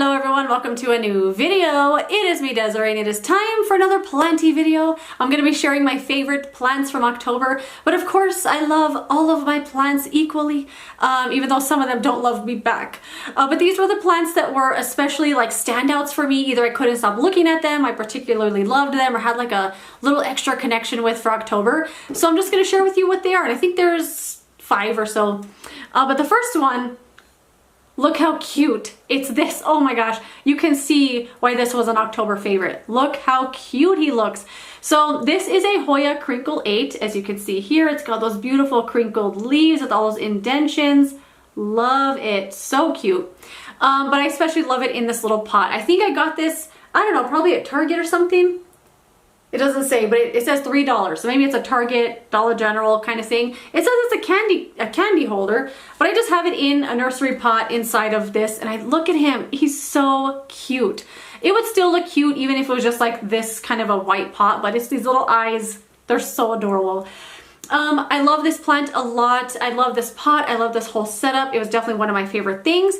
Hello everyone, welcome to a new video. It is me, Desiree, and it is time for another planty video. I'm going to be sharing my favorite plants from October, but of course I love all of my plants equally, even though some of them don't love me back. But these were the plants that were especially like standouts for me. Either I couldn't stop looking at them, I particularly loved them, or had like a little extra connection with for October. So I'm just going to share with you what they are, and I think there's 5 or so. But the first one, look how cute. It's this. Oh my gosh. You can see why this was an October favorite. Look how cute he looks. So this is a Hoya Krinkle 8. As you can see here, it's got those beautiful crinkled leaves with all those indentions. Love it. So cute. But I especially love it in this little pot. I think I got this, I don't know, probably at Target or something. It doesn't say, but it says $3. So maybe it's a Target, Dollar General kind of thing. It says it's a candy holder, but I just have it in a nursery pot inside of this, and I look at him. He's so cute. It would still look cute even if it was just like this kind of a white pot, but it's these little eyes. They're so adorable. I love this plant a lot. I love this pot. I love this whole setup. It was definitely one of my favorite things.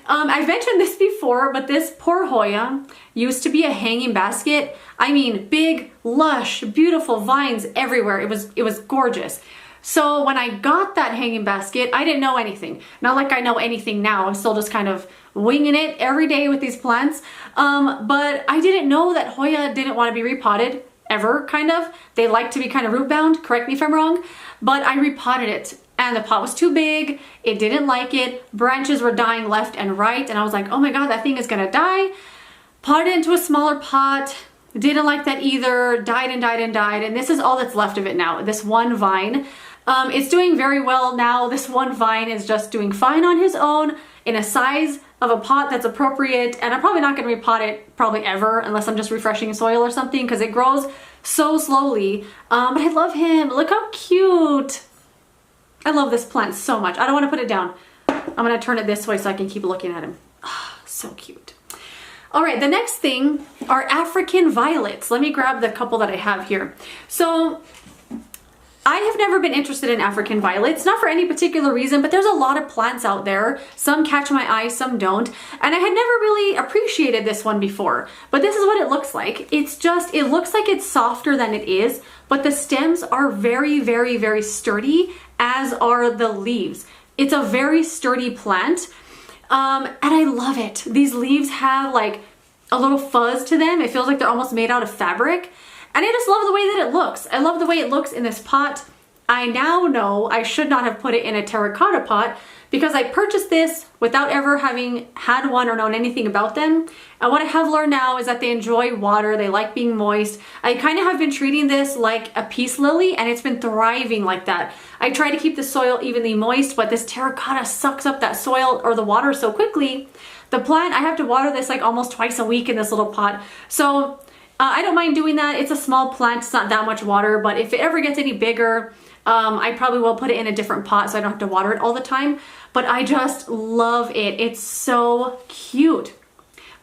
I've mentioned this before, but this poor Hoya used to be a hanging basket. I mean, big, lush, beautiful vines everywhere. It was gorgeous. So when I got that hanging basket, I didn't know anything. Not like I know anything now. I'm still just kind of winging it every day with these plants. But I didn't know that Hoya didn't want to be repotted ever, kind of. They like to be kind of root bound. Correct me if I'm wrong. But I repotted it. And the pot was too big, it didn't like it, branches were dying left and right, and I was like, oh my god, that thing is gonna die. Potted it into a smaller pot, didn't like that either, died and died and died, and this is all that's left of it now, this one vine. It's doing very well now. This one vine is just doing fine on his own, in a size of a pot that's appropriate, and I'm probably not gonna repot it probably ever, unless I'm just refreshing soil or something, because it grows so slowly. But I love him, look how cute. I love this plant so much. I don't want to put it down. I'm going to turn it this way so I can keep looking at him. Oh, so cute. All right, the next thing are African violets. Let me grab the couple that I have here. So I have never been interested in African violets, not for any particular reason, but there's a lot of plants out there. Some catch my eye, some don't. And I had never really appreciated this one before, but this is what it looks like. It's just, it looks like it's softer than it is, but the stems are very, very, very sturdy, as are the leaves. It's a very sturdy plant, and I love it. These leaves have like a little fuzz to them. It feels like they're almost made out of fabric. And I just love the way that it looks. I love the way it looks in this pot. I now know I should not have put it in a terracotta pot because I purchased this without ever having had one or known anything about them. And what I have learned now is that they enjoy water, they like being moist. I kind of have been treating this like a peace lily, and it's been thriving like that. I try to keep the soil evenly moist, but this terracotta sucks up that soil or the water so quickly. The plant, I have to water this like almost twice a week in this little pot. So I don't mind doing that. It's a small plant, it's not that much water, but if it ever gets any bigger, I probably will put it in a different pot so I don't have to water it all the time. But I just love it. It's so cute.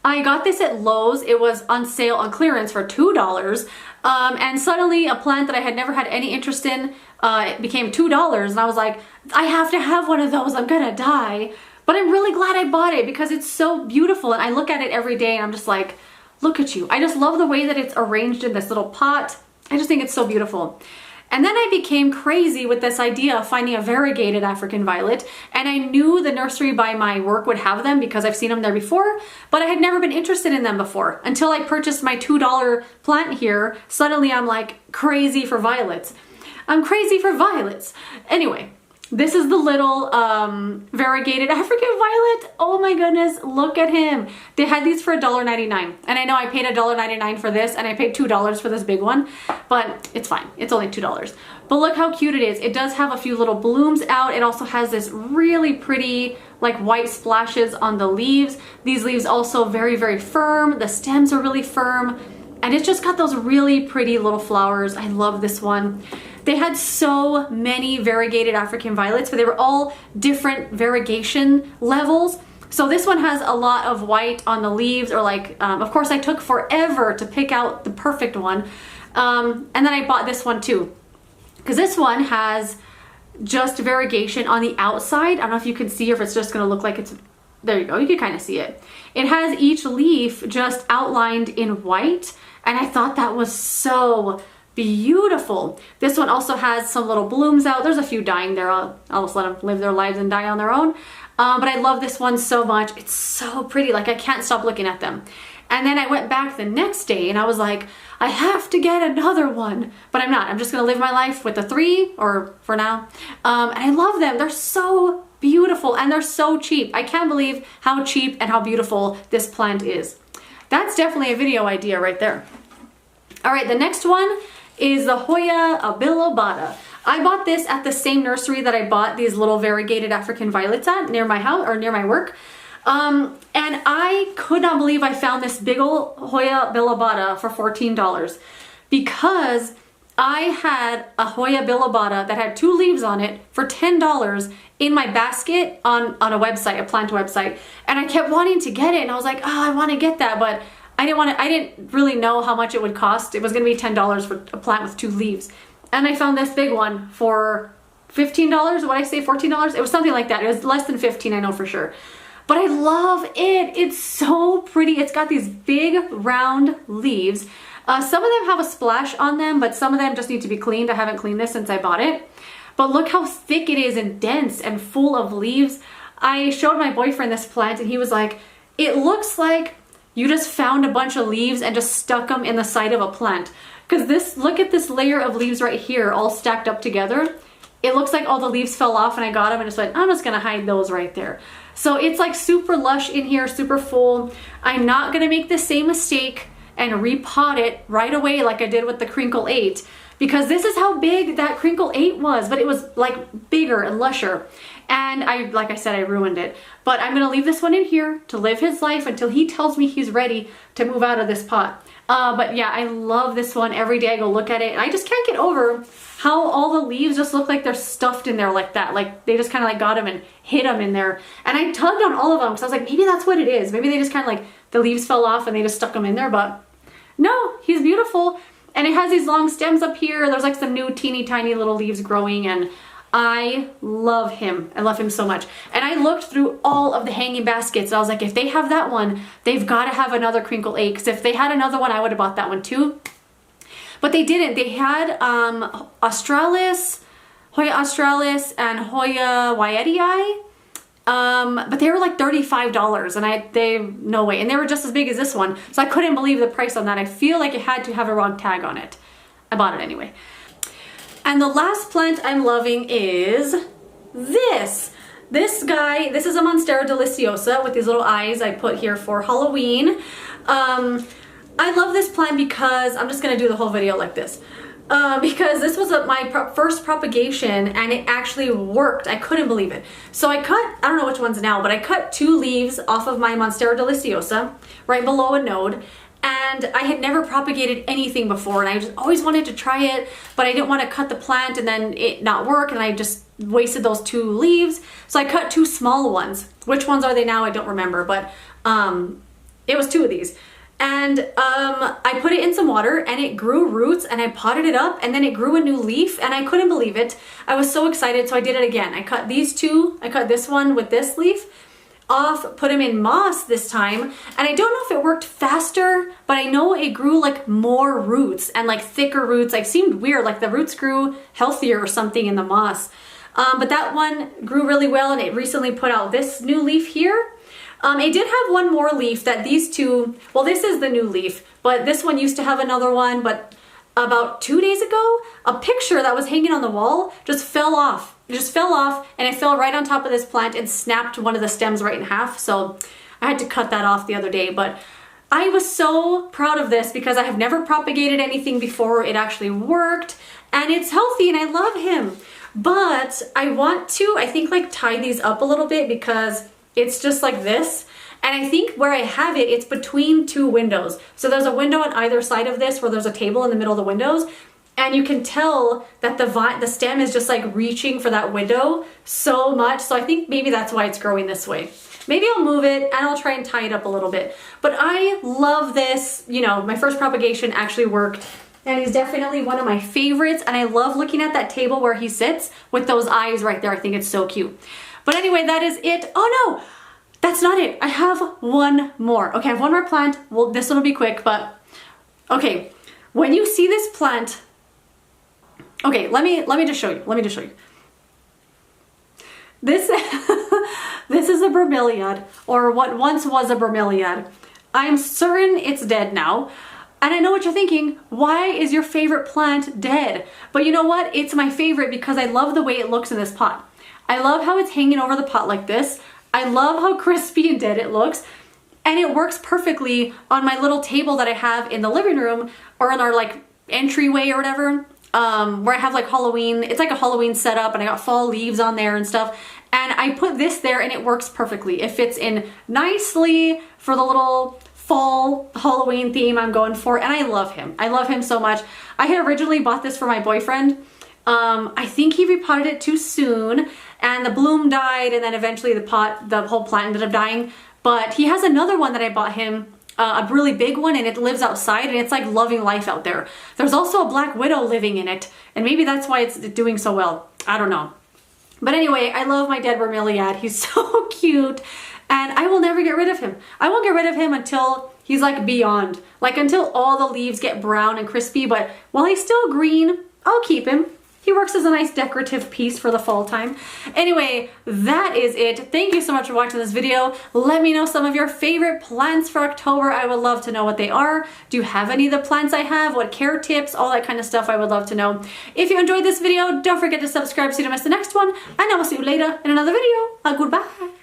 I got this at Lowe's. It was on sale on clearance for $2. And suddenly a plant that I had never had any interest in, it became $2. And I was like, I have to have one of those. I'm gonna die. But I'm really glad I bought it because it's so beautiful. And I look at it every day and I'm just like, look at you. I just love the way that it's arranged in this little pot. I just think it's so beautiful. And then I became crazy with this idea of finding a variegated African violet, and I knew the nursery by my work would have them because I've seen them there before, but I had never been interested in them before. Until I purchased my $2 plant here, suddenly I'm like crazy for violets. I'm crazy for violets. Anyway, this is the little variegated African violet. Oh my goodness, look at him. They had these for $1.99. And I know I paid $1.99 for this and I paid $2 for this big one, but it's fine. It's only $2. But look how cute it is. It does have a few little blooms out. It also has this really pretty like white splashes on the leaves. These leaves also very, very firm. The stems are really firm. And it's just got those really pretty little flowers. I love this one. They had so many variegated African violets, but they were all different variegation levels. So this one has a lot of white on the leaves, or like, of course I took forever to pick out the perfect one. And then I bought this one too, because this one has just variegation on the outside. I don't know if you can see or if it's just gonna look like it's there you go, you can kind of see it. It has each leaf just outlined in white, and I thought that was so beautiful. This one also has some little blooms out. There's a few dying there. I'll just let them live their lives and die on their own. But I love this one so much. It's so pretty, like I can't stop looking at them. And then I went back the next day and I was like, I have to get another one, but I'm not. I'm just gonna live my life with the 3, or for now. And I love them. They're so beautiful and they're so cheap. I can't believe how cheap and how beautiful this plant is. That's definitely a video idea right there. All right, the next one is the Hoya Bilobata. I bought this at the same nursery that I bought these little variegated African violets at, near my house or near my work. And I could not believe I found this big ol' Hoya Bilobata for $14 because I had a Hoya Bilobata that had 2 leaves on it for $10 in my basket on a website, a plant website. And I kept wanting to get it and I was like, oh, I want to get that, but I didn't really know how much it would cost. It was going to be $10 for a plant with 2 leaves. And I found this big one for $15. What did I say, $14? It was something like that. It was less than 15, I know for sure. But I love it. It's so pretty. It's got these big round leaves. Some of them have a splash on them, but some of them just need to be cleaned. I haven't cleaned this since I bought it. But look how thick it is and dense and full of leaves. I showed my boyfriend this plant and he was like, it looks like you just found a bunch of leaves and just stuck them in the side of a plant. Because look at this layer of leaves right here all stacked up together. It looks like all the leaves fell off and I got them and just went, I'm just gonna hide those right there. So it's like super lush in here, super full. I'm not gonna make the same mistake and repot it right away like I did with the Krinkle 8, because this is how big that Krinkle 8 was, but it was like bigger and lusher. And like I said, I ruined it. But I'm gonna leave this one in here to live his life until he tells me he's ready to move out of this pot. But yeah, I love this one. Every day I go look at it and I just can't get over how all the leaves just look like they're stuffed in there like that. Like they just kind of like got them and hid them in there. And I tugged on all of them because I was like, maybe that's what it is. Maybe they just kind of like, the leaves fell off and they just stuck them in there, but no, he's beautiful. And it has these long stems up here. There's like some new teeny tiny little leaves growing and I love him. I love him so much. And I looked through all of the hanging baskets. And I was like, if they have that one, they've got to have another Krinkle 8. Because if they had another one, I would have bought that one too. But they didn't. They had Australis, Hoya Australis, and Hoya Abilobata. But they were like $35 and no way. And they were just as big as this one. So I couldn't believe the price on that. I feel like it had to have a wrong tag on it. I bought it anyway. And the last plant I'm loving is this. This guy, this is a Monstera deliciosa with these little eyes I put here for Halloween. I love this plant because, I'm just gonna do the whole video like this. Because this was my first propagation and it actually worked. I couldn't believe it. So I don't know which ones now, but I cut 2 leaves off of my Monstera deliciosa right below a node. And I had never propagated anything before and I just always wanted to try it, but I didn't want to cut the plant and then it not work and I just wasted those 2 leaves. So I cut 2 small ones. Which ones are they now? I don't remember, but it was 2 of these. And I put it in some water and it grew roots and I potted it up and then it grew a new leaf and I couldn't believe it. I was so excited, so I did it again. I cut these 2, I cut this one with this leaf off, put them in moss this time, and I don't know if it worked faster, but I know it grew like more roots and like thicker roots. Like seemed weird, like the roots grew healthier or something in the moss. But that one grew really well and it recently put out this new leaf here. It did have one more leaf that these 2, well this is the new leaf, but this one used to have another one, but about 2 days ago, a picture that was hanging on the wall just fell off. It just fell off and it fell right on top of this plant and snapped one of the stems right in half. So I had to cut that off the other day, but I was so proud of this because I have never propagated anything before. It actually worked and it's healthy and I love him. But I want to, I think like tie these up a little bit because it's just like this. And I think where I have it, it's between 2 windows. So there's a window on either side of this where there's a table in the middle of the windows. And you can tell that the stem is just like reaching for that window so much. So I think maybe that's why it's growing this way. Maybe I'll move it and I'll try and tie it up a little bit. But I love this. You know, my first propagation actually worked. And he's definitely one of my favorites. And I love looking at that table where he sits with those eyes right there. I think it's so cute. But anyway, that is it. Oh no! that's not it. I have one more. Okay, I have one more plant. Well, this one will be quick, but okay. When you see this plant, okay, let me just show you. Let me just show you. This this is a bromeliad, or what once was a bromeliad. I'm certain it's dead now. And I know what you're thinking, why is your favorite plant dead? But you know what? It's my favorite because I love the way it looks in this pot. I love how it's hanging over the pot like this. I love how crispy and dead it looks. And it works perfectly on my little table that I have in the living room, or in our like entryway or whatever, where I have like Halloween. It's like a Halloween setup, and I got fall leaves on there and stuff. And I put this there and it works perfectly. It fits in nicely for the little fall Halloween theme I'm going for, and I love him. I love him so much. I had originally bought this for my boyfriend. I think he repotted it too soon, and the bloom died, and then eventually the whole plant ended up dying. But he has another one that I bought him, a really big one, and it lives outside, and it's like loving life out there. There's also a black widow living in it, and maybe that's why it's doing so well. I don't know. But anyway, I love my dead bromeliad. He's so cute. And I will never get rid of him. I won't get rid of him until he's like beyond. Like until all the leaves get brown and crispy, but while he's still green, I'll keep him. He works as a nice decorative piece for the fall time. Anyway, that is it. Thank you so much for watching this video. Let me know some of your favorite plants for October. I would love to know what they are. Do you have any of the plants I have? What care tips? All that kind of stuff I would love to know. If you enjoyed this video, don't forget to subscribe so you don't miss the next one. And I will see you later in another video. Goodbye.